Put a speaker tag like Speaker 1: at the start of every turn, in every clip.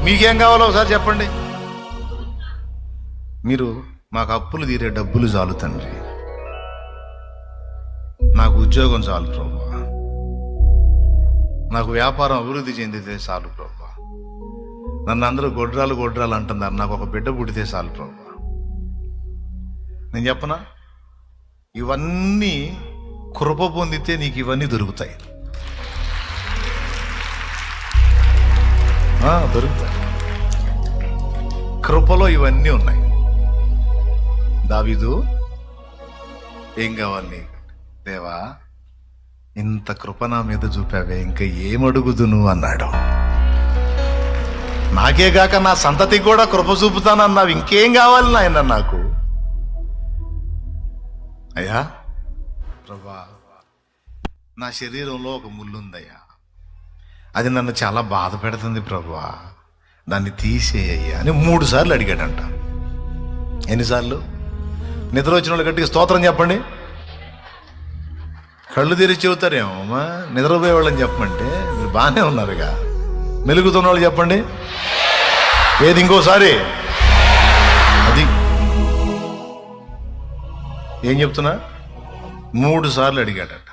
Speaker 1: మీకేం కావాలో ఒకసారి చెప్పండి. మీరు మాకు అప్పులు తీరే డబ్బులు చాలు తండ్రి, నాకు ఉద్యోగం చాలు ప్రభా, నాకు వ్యాపారం అభివృద్ధి చెందితే చాలు ప్రభా, నన్ను అందరూ గొడ్రాలు అంటున్నారు, నాకు ఒక బిడ్డ పుడితే చాలు ప్రభా. నేను చెప్పనా, ఇవన్నీ కృప పొందితే నీకు ఇవన్నీ దొరుకుతాయి, దొరుకుతాయి. కృపలో ఇవన్నీ ఉన్నాయి. దావీదు, ఏం కావాలి నీకు? దేవా, ఇంత కృప నా మీద చూపావే, ఇంకా ఏమడుగుదును అన్నాడు. నాకేగాక నా సంతతికి కూడా కృప చూపుతానన్నావు, ఇంకేం కావాలి నాయన నాకు? అయ్యా ప్రభా, నా శరీరంలో ఒక ముళ్ళుందయ్యా, అది నన్ను చాలా బాధ పెడుతుంది ప్రభువా, దాన్ని తీసేయ్యా అని 3 సార్లు అడిగాడంట. ఎన్నిసార్లు? నిద్ర వచ్చిన వాళ్ళు గట్టిగా స్తోత్రం చెప్పండి. కళ్ళు తెరిచి చెబుతారేమో, నిద్రపోయేవాళ్ళని చెప్పమంటే మీరు బాగానే ఉన్నారుగా. మెలుగుతున్న వాళ్ళు చెప్పండి. ఏది ఇంకోసారి? అది ఏం చెప్తున్నా? 3 సార్లు అడిగాడట.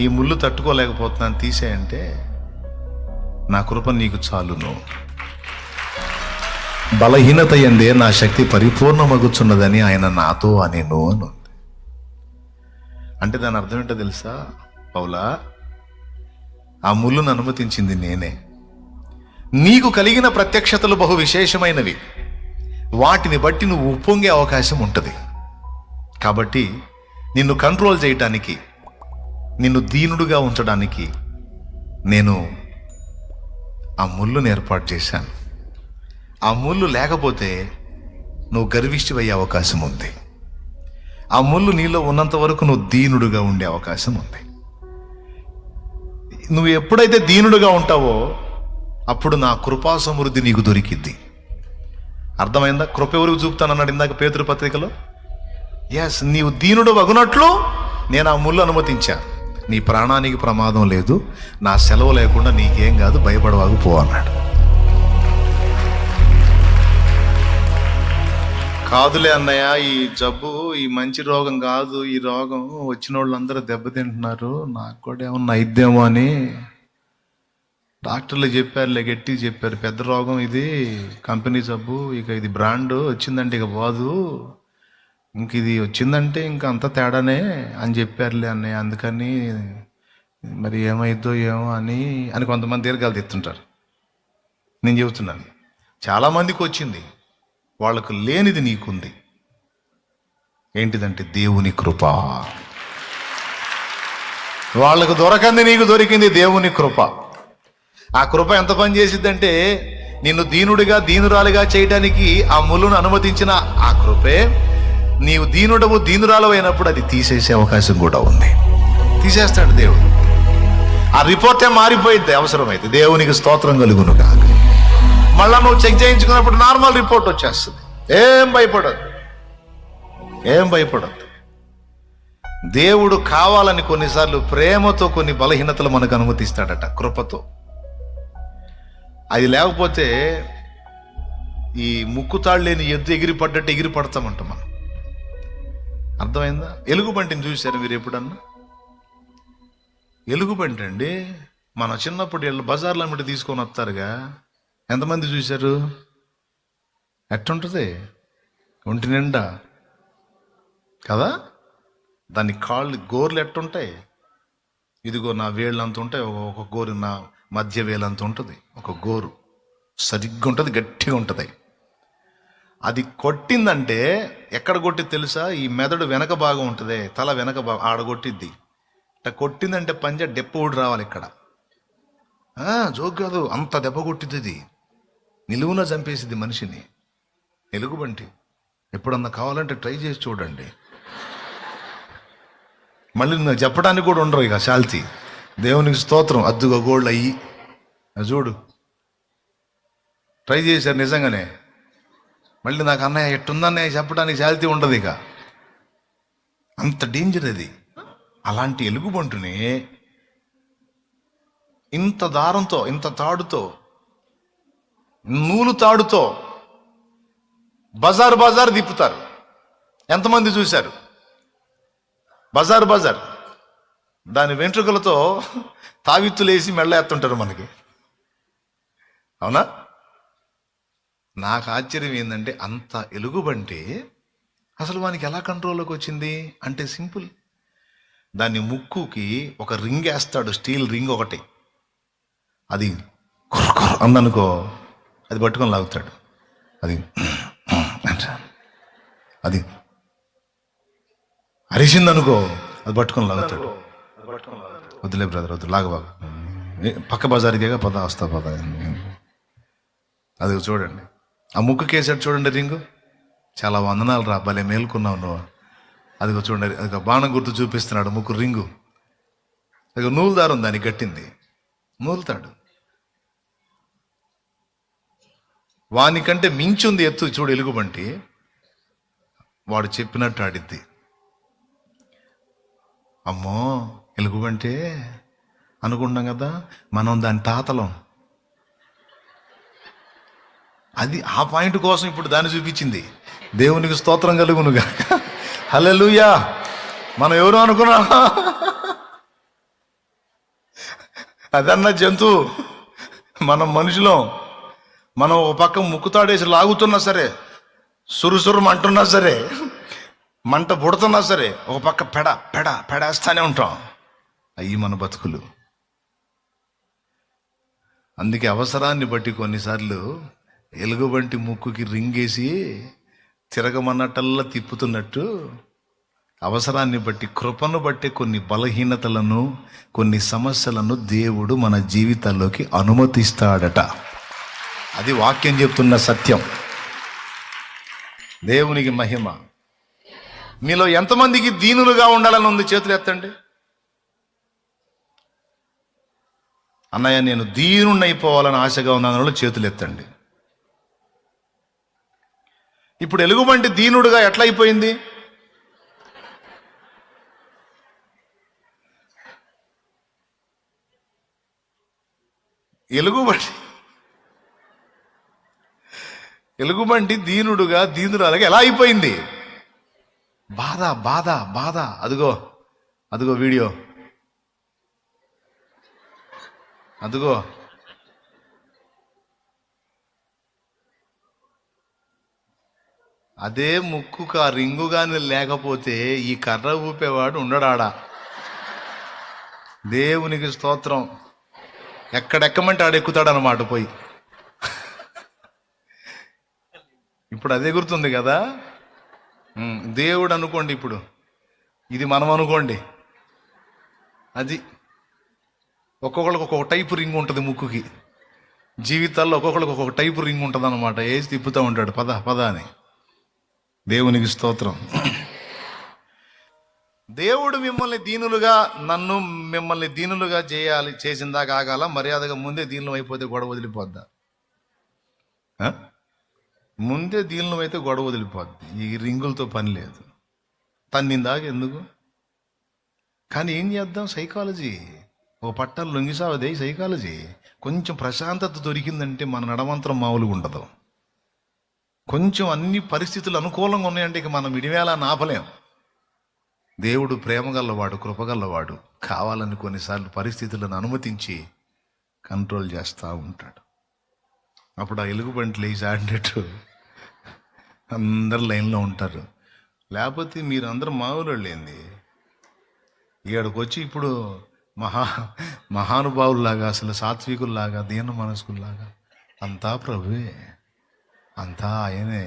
Speaker 1: ఈ ముళ్ళు తట్టుకోలేకపోతున్నాను, తీసేయంటే నా కృప నీకు చాలును, బలహీనత యందే నా శక్తి పరిపూర్ణమగుచున్నదని ఆయన నాతో అనేను అని ఉంది. అంటే దాని అర్థం ఏంటో తెలుసా పౌలా? ఆ ముళ్ళును అనుమతించింది నేనే. నీకు కలిగిన ప్రత్యక్షతలు బహు విశేషమైనవి, వాటిని బట్టి నువ్వు ఉప్పొంగే అవకాశం ఉంటుంది. కాబట్టి నిన్ను కంట్రోల్ చేయటానికి, నిన్ను దీనుడుగా ఉంచడానికి నేను ఆ ముళ్ళును ఏర్పాటు చేశాను. ఆ ముళ్ళు లేకపోతే నువ్వు గర్విష్ఠివయ్యే అవకాశం ఉంది. ఆ ముళ్ళు నీలో ఉన్నంత వరకు నువ్వు దీనుడుగా ఉండే అవకాశం ఉంది. నువ్వు ఎప్పుడైతే దీనుడుగా ఉంటావో అప్పుడు నా కృపా సమృద్ధి నీకు దొరికిద్ది. అర్థమైందా? కృప ఎవరికి చూపుతానన్నాడు ఇందాక పేతురు పత్రికలో. ఎస్, నీవు దీనుడు వగునట్లు నేను ఆ ముళ్ళు అనుమతించా. నీ ప్రాణానికి ప్రమాదం లేదు, నా సెలవు లేకుండా నీకేం కాదు, భయపడవాకు పో అన్నాడు. కాదులే అన్నయ్య, ఈ జబ్బు ఈ మంచి రోగం కాదు, ఈ రోగం వచ్చిన వాళ్ళందరూ దెబ్బతింటున్నారు, నాకు కూడా ఏమన్నా అయిద్దేమో అని డాక్టర్లు చెప్పారులే, గట్టిగా చెప్పారు. పెద్ద రోగం ఇది, కంపెనీ జబ్బు, ఇక ఇది బ్రాండ్ వచ్చిందంటే ఇక పోదు, ఇంక ఇది వచ్చిందంటే ఇంక అంత తేడానే అని చెప్పారులే అన్నయ్య, అందుకని మరి ఏమైద్దో ఏమో అని కొంతమంది దీర్ఘాలు తెస్తుంటారు. నేను చెబుతున్నాను, చాలామందికి వచ్చింది, వాళ్ళకు లేనిది నీకుంది. ఏంటిదంటే దేవుని కృప. వాళ్ళకు దొరకంది నీకు దొరికింది, దేవుని కృప. ఆ కృప ఎంత పని చేసిద్దంటే నిన్ను దీనుడిగా దీనురాలుగా చేయడానికి ఆ ముళ్ళును అనుమతించిన ఆ కృపే నీవు దీనురాలు అయినప్పుడు అది తీసేసే అవకాశం కూడా ఉంది. తీసేస్తాడు దేవుడు. ఆ రిపోర్టే మారిపోయింది అవసరమైతే. దేవునికి స్తోత్రం కలుగును కాక. మళ్ళా నువ్వు చెక్ చేయించుకున్నప్పుడు నార్మల్ రిపోర్ట్ వచ్చేస్తుంది. ఏం భయపడద్దు. దేవుడు కావాలని కొన్నిసార్లు ప్రేమతో కొన్ని బలహీనతలు మనకు అనుమతిస్తాడట, కృపతో. అది లేకపోతే ఈ ముక్కుతాళ్ళు లేని ఎద్దు ఎగిరిపడ్డట్టు ఎగిరిపడతామంట మనం. అర్థమైందా? ఎలుగుబంటిని చూశారు మీరు ఎప్పుడన్నా? ఎలుగుబంటి అండి, మన చిన్నప్పుడు బజార్లో అమ్మటి తీసుకొని వస్తారుగా, ఎంతమంది చూశారు? ఎట్టుంటుంది? ఒంటి నిండా కదా, దాని కాళ్ళు గోర్లు ఎట్టుంటాయి? ఇదిగో నా వేళ్ళు అంత ఉంటాయి, ఒక గోరు నా మధ్య వేలంత ఉంటుంది, ఒక గోరు సరిగ్గా ఉంటుంది, గట్టిగా ఉంటుంది. అది కొట్టిందంటే ఎక్కడ కొట్టింది తెలుసా? ఈ మెదడు వెనక భాగం ఉంటుంది, తల వెనక భాగం ఆడగొట్టిద్ది. ఇట్లా కొట్టిందంటే పంజ దెబ్బ ఊడి రావాలి ఇక్కడ. జోక్ కాదు, అంత దెబ్బ కొట్టిద్ది. అది నిలువున చంపేసిద్ది మనిషిని. ఎలుగుబంటి ఎప్పుడన్నా కావాలంటే ట్రై చేసి చూడండి. మళ్ళీ నాకు చెప్పడానికి కూడా ఉండరు ఇక శాల్తీ. దేవునికి స్తోత్రం. అద్దుగా గోళ్ళు అయ్యి చూడు, ట్రై చేశారు నిజంగానే. మళ్ళీ నాకు అన్నయ్య ఎట్టుందన్నయ్య చెప్పడానికి శాల్తీ ఉండదు ఇక, అంత డేంజర్ అది. అలాంటి ఎలుగుబంటుని ఇంత దారంతో ఇంత తాడుతో నూలు తాడుతో బజార్ బజార్ తిప్పుతారు. ఎంతమంది చూశారు? బజార్ బజార్ దాని వెంట్రుకలతో తావిత్తులేసి మెళ్ళ ఎత్తుంటారు మనకి. అవునా? నాకు ఆశ్చర్యం ఏంటంటే అంత ఎలుగుబంటి అసలు వానికి ఎలా కంట్రోల్లోకి వచ్చింది అంటే సింపుల్. దాని ముక్కుకి ఒక రింగ్ వేస్తాడు, స్టీల్ రింగ్ ఒకటి. అది అందనుకో, అది పట్టుకొని లాగుతాడు. అది అరిసిందనుకో, అది పట్టుకొని లాగుతాడు. వద్దులే బ్రదర్, వద్దు, లాగబాగా, పక్క బజార్కేగా పద, వస్తా పద. అది చూడండి, ఆ ముక్కు కేసాడు చూడండి రింగు. చాలా వందనాలు రా, భలే మేలుకున్నావు నువ్వు. అదిగో చూడండి, అది బాణం గుర్తు చూపిస్తున్నాడు, ముక్కు రింగు. అది నూలు దారం దానికి కట్టింది, నూలుతాడు. వానికంటే మించుంది ఎత్తు చూడు ఎలుగుబంటి. వాడు చెప్పినట్టు ఆడిద్ది. అమ్మో ఎలుగుబంటే అనుకుంటాం కదా మనం దాని తాతలం. అది ఆ పాయింట్ కోసం ఇప్పుడు దాన్ని చూపించింది. దేవునికి స్తోత్రం కలుగునుగా. హల్లెలూయా. మనం ఎవరు అనుకున్నా, అదన్న జంతువు, మనం మనుషులం. మనం ఒక పక్క ముక్కుతాడేసి లాగుతున్నా సరే, సురుసురు అంటున్నా సరే, మంట పుడుతున్నా సరే, ఒక పక్క పెడేస్తానే ఉంటాం. అయ్యి మన బతుకులు. అందుకే అవసరాన్ని బట్టి కొన్నిసార్లు ఎలుగుబంటి ముక్కుకి రింగేసి తిరగమన్నట్టల్లా తిప్పుతున్నట్టు అవసరాన్ని బట్టి, కృపను బట్టి కొన్ని బలహీనతలను, కొన్ని సమస్యలను దేవుడు మన జీవితాల్లోకి అనుమతిస్తాడట. అది వాక్యం చెప్తున్న సత్యం. దేవునికి మహిమ. మీలో ఎంతమందికి దీనులుగా ఉండాలని ఉంది? చేతులు ఎత్తండి. అన్నయ్య నేను దీనుణ్ణి అయిపోవాలని ఆశగా ఉన్న చేతులు ఎత్తండి. ఇప్పుడు ఎలుగుబంటి దీనుడుగా ఎట్లా అయిపోయింది? ఎలుగుబంటి దీనుడుగా, దీనురాలుగా ఎలా అయిపోయింది? బాధ బాధ బాధ. అదిగో వీడియో, అదిగో. అదే ముక్కుకు ఆ రింగు కానీ లేకపోతే ఈ కర్ర ఊపేవాడు ఉండడాడా? దేవునికి స్తోత్రం. ఎక్కడెక్కమంటే ఆడెక్కుతాడు అన్నమాట పోయి. ఇప్పుడు అదే గుర్తుంది కదా. దేవుడు అనుకోండి, ఇప్పుడు ఇది మనం అనుకోండి. అది ఒక్కొక్కరికి ఒక్కొక్క టైపు రింగ్ ఉంటుంది ముక్కుకి. జీవితాల్లో ఒక్కొక్కరికి ఒక్కొక్క టైపు రింగ్ ఉంటుంది అనమాట. వేసి తిప్పుతూ ఉంటాడు, పద పద అని. దేవునికి స్తోత్రం. దేవుడు మిమ్మల్ని దీనులుగా, మిమ్మల్ని దీనులుగా చేసిందాకా ఆగాల. మర్యాదగా ముందే దీనులం అయిపోతే గొడవ వదిలిపోద్దా? ముందే దీనులం అయితే గొడవ వదిలిపోద్ది. ఈ రింగులతో పని లేదు. తన్నిందాక ఎందుకు? కానీ ఏం చేద్దాం, సైకాలజీ. ఓ పట్టాలు లొంగిసావదే సైకాలజీ. కొంచెం ప్రశాంతత దొరికిందంటే మన నడమంత్రం మామూలుగా ఉండదు. కొంచెం అన్ని పరిస్థితులు అనుకూలంగా ఉన్నాయంటే ఇక మనం ఇడివేళ ఆపలేం. దేవుడు ప్రేమగల్లవాడు, కృపగల్లవాడు. కావాలని కొన్నిసార్లు పరిస్థితులను అనుమతించి కంట్రోల్ చేస్తూ ఉంటాడు. అప్పుడు ఆ ఎలుగుబంటి లేచి ఆడినట్టు అందరు లైన్లో ఉంటారు. లేకపోతే మీరు అందరూ మామూలు ఏంది, ఇక్కడికి వచ్చి ఇప్పుడు మహానుభావుల్లాగా, అసలు సాత్వికుల్లాగా, దీన మనస్కుల్లాగా అంతా ప్రభువే, అంతా ఆయనే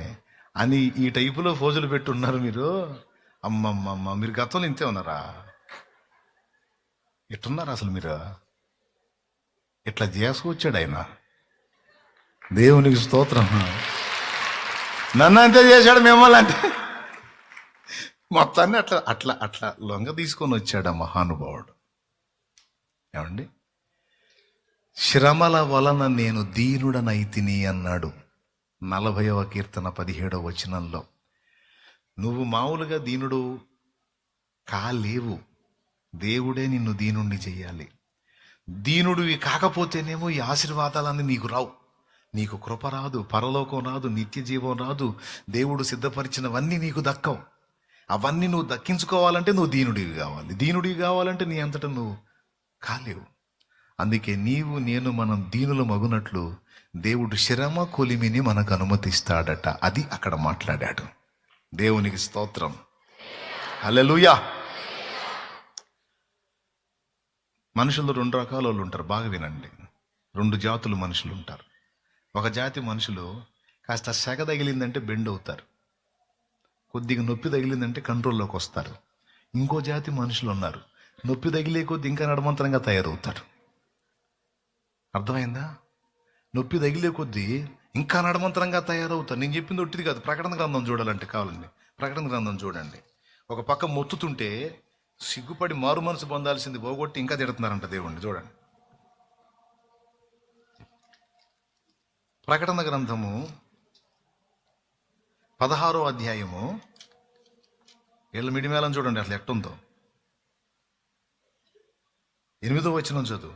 Speaker 1: అని ఈ టైపులో ఫోజులు పెట్టున్నారు మీరు. అమ్మమ్మమ్మ, మీరు గతంలో ఇంతే ఉన్నారా? ఎట్టున్నారు అసలు మీరు? ఇట్లా చేసుకొచ్చాడు ఆయన. దేవునికి స్తోత్రం. నన్ను అంతే చేశాడు, మిమ్మల్ని అంటే మొత్తాన్ని అట్లా అట్లా అట్లా లొంగ తీసుకొని వచ్చాడు ఆ మహానుభావుడు. ఏమండి, శ్రమల వలన నేను దీనుడనైతిని అన్నాడు 40వ కీర్తన 17వ వచనంలో. నువ్వు మామూలుగా దీనుడు కాలేవు. దేవుడే నిన్ను దీనుణ్ణి చెయ్యాలి. దీనుడివి కాకపోతేనేమో ఈ ఆశీర్వాదాలన్నీ నీకు రావు. నీకు కృప రాదు, పరలోకం రాదు, నిత్య జీవం రాదు. దేవుడు సిద్ధపరిచినవన్నీ నీకు దక్కవు. అవన్నీ నువ్వు దక్కించుకోవాలంటే నువ్వు దీనుడివి కావాలి. దీనుడివి కావాలంటే నీ అంతటా నువ్వు కాలేవు. అందుకే నీవు నేను మనం దీనుల మగునట్లు దేవుడు శ్రమ కొలిమిని మనకు అనుమతిస్తాడట. అది అక్కడ మాట్లాడాడు. దేవునికి స్తోత్రం. హల్లెలూయా. మనుషులు 2 రకాల వాళ్ళు ఉంటారు. బాగా వినండి. 2 జాతులు మనుషులు ఉంటారు. ఒక జాతి మనుషులు కాస్త సెగ తగిలిందంటే బెండ్ అవుతారు, కొద్దిగా నొప్పి తగిలిందంటే కంట్రోల్లోకి వస్తారు. ఇంకో జాతి మనుషులు ఉన్నారు, నొప్పి తగిలే కొద్ది ఇంకా నడమంతరంగా తయారవుతారు. అర్థమైందా? నొప్పి తగిలే కొద్దీ ఇంకా నడమంతరంగా తయారవుతారు. నేను చెప్పింది ఒట్టిది కాదు. ప్రకటన గ్రంథం చూడాలంటే కావాలండి, ప్రకటన గ్రంథం చూడండి. ఒక పక్క మొత్తుతుంటే సిగ్గుపడి మారు మనసు పొందాల్సింది పోగొట్టి ఇంకా తిడుతున్నారంట దేవుణ్ణి. చూడండి, ప్రకటన గ్రంథము 16వ అధ్యాయము వీళ్ళ మిడిమేళం చూడండి అట్లా ఎట్టుందో. 8వ వచనం చదువు.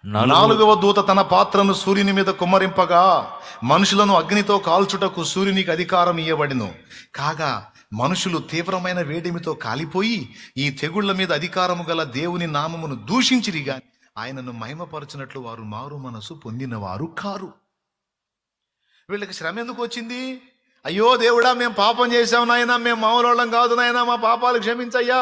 Speaker 1: 4వ దూత తన పాత్రను సూర్యుని మీద కుమ్మరింపగా మనుషులను అగ్నితో కాల్చుటకు సూర్యునికి అధికారం ఇయ్యబడిను. కాగా మనుషులు తీవ్రమైన వేడిమితో కాలిపోయి ఈ తెగుళ్ల మీద అధికారము గల దేవుని నామమును దూషించిరిగా ఆయనను మహిమపరచినట్లు వారు మారు మనసు పొందిన వారు కారు. వీళ్ళకి శ్రమ ఎందుకు వచ్చింది? అయ్యో దేవుడా, మేము పాపం చేశాం నాయనా, మేము మామూలు కాదు నాయనా, మా పాపాలు క్షమించయ్యా,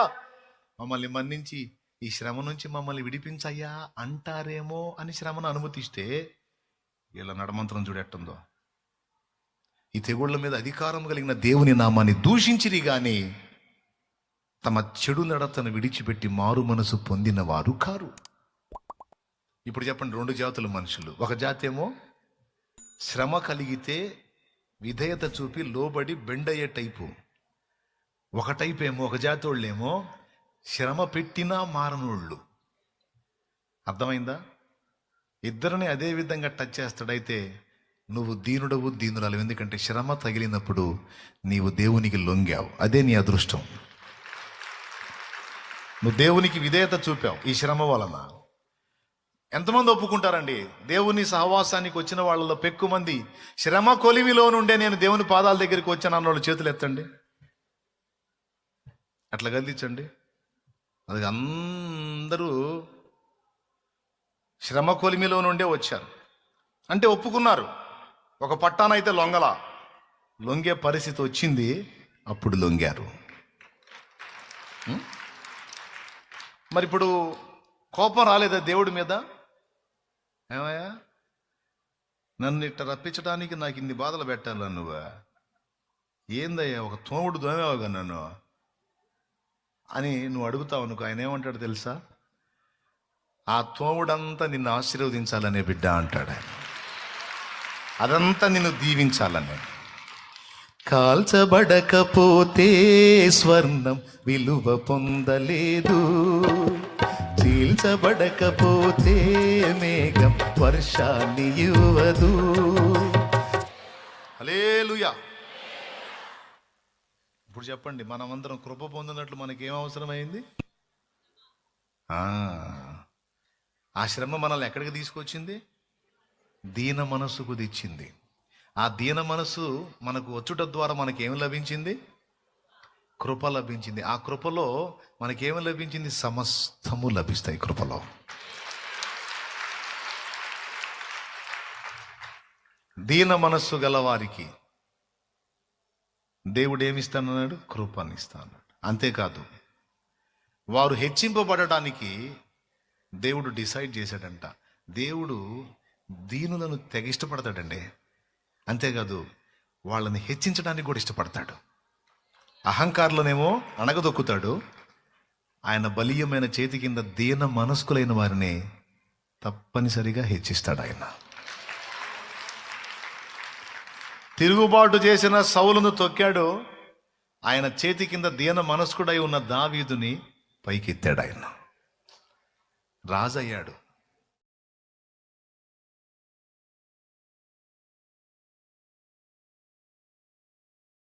Speaker 1: మమ్మల్ని మన్నించి ఈ శ్రమ నుంచి మమ్మల్ని విడిపించయ్యా అంటారేమో అని శ్రమను అనుమతిస్తే వీళ్ళ నడమంత్రం చూడెట్టుందో. ఈ తెగుళ్ల మీద అధికారం కలిగిన దేవుని నామాన్ని దూషించిరి గాని తమ చెడు నడతను విడిచిపెట్టి మారు మనసు పొందిన వారు కారు. ఇప్పుడు చెప్పండి, 2 జాతుల మనుషులు. ఒక జాతి ఏమో శ్రమ కలిగితే విధేయత చూపి లోబడి బెండయ్యే టైపు. ఒక టైప్ ఏమో, ఒక జాతి వాళ్ళేమో శ్రమ పెట్టినా మారనోళ్ళు. అర్థమైందా? ఇద్దరిని అదే విధంగా టచ్ చేస్తాడైతే నువ్వు దీనుడవు, దీనురాలు. ఎందుకంటే శ్రమ తగిలినప్పుడు నీవు దేవునికి లొంగావు, అదే నీ అదృష్టం. నువ్వు దేవునికి విధేయత చూపావు ఈ శ్రమ వలన. ఎంతమంది ఒప్పుకుంటారండి? దేవుని సహవాసానికి వచ్చిన వాళ్ళలో పెక్కుమంది శ్రమ కొలిమిలో నుండే నేను దేవుని పాదాల దగ్గరికి వచ్చాను అన్నోళ్ళు చేతులు ఎత్తండి, అట్లా గదిలించండి. అది అందరూ శ్రమ కొలిమిలో నుండే వచ్చారు అంటే ఒప్పుకున్నారు. ఒక పట్టానైతే లొంగే పరిస్థితి వచ్చింది, అప్పుడు లొంగారు. మరి ఇప్పుడు కోపం రాలేదా దేవుడి మీద? ఏమయ్యా, నన్ను ఇట్ట రప్పించడానికి నాకు ఇన్ని బాధలు పెట్టాలా నువ్వు? ఏందయ్యా, ఒక తోముడు దోమేవాగా నన్ను అని నువ్వు అడుగుతావు అనుకో. ఆయన ఏమంటాడు తెలుసా? ఆ తోముడంతా నిన్ను ఆశీర్వదించాలనే బిడ్డ అంటాడు ఆయన. అదంతా నిన్ను దీవించాలనే. కాల్చబడకపోతే స్వర్ణం విలువ పొందలేదు, చీల్చబడకపోతే మేఘం వర్షాన్ని ఇవ్వదు. హల్లెలూయా. ఇప్పుడు చెప్పండి, మనమందరం కృప పొందినట్లు మనకేం అవసరమైంది? ఆ శ్రమ మనల్ని ఎక్కడికి తీసుకొచ్చింది? దీన మనస్సుకు తెచ్చింది. ఆ దీన మనస్సు మనకు వచ్చుట ద్వారా మనకేం లభించింది? కృప లభించింది. ఆ కృపలో మనకేమి లభించింది? సమస్తము లభిస్తాయి కృపలో. దీన మనస్సు గలవారికి దేవుడు ఏమిస్తానన్నాడు? కృపనిస్తాడు. అంతేకాదు, వారు హెచ్చింపబడటానికి దేవుడు డిసైడ్ చేశాడంట. దేవుడు దీనులను తెగ ఇష్టపడతాడండి. అంతేకాదు, వాళ్ళని హెచ్చించడానికి కూడా ఇష్టపడతాడు. అహంకారులనేమో అణగదొక్కుతాడు. ఆయన బలీయమైన చేతి కింద దీన మనస్కులైన వారిని తప్పనిసరిగా హెచ్చిస్తాడు. ఆయన తిరుగుబాటు చేసిన సౌలును తొక్కాడు. ఆయన చేతి కింద దీన మనస్కుడై ఉన్న దావీదుని పైకెత్తాడు. ఆయన రాజయ్యాడు.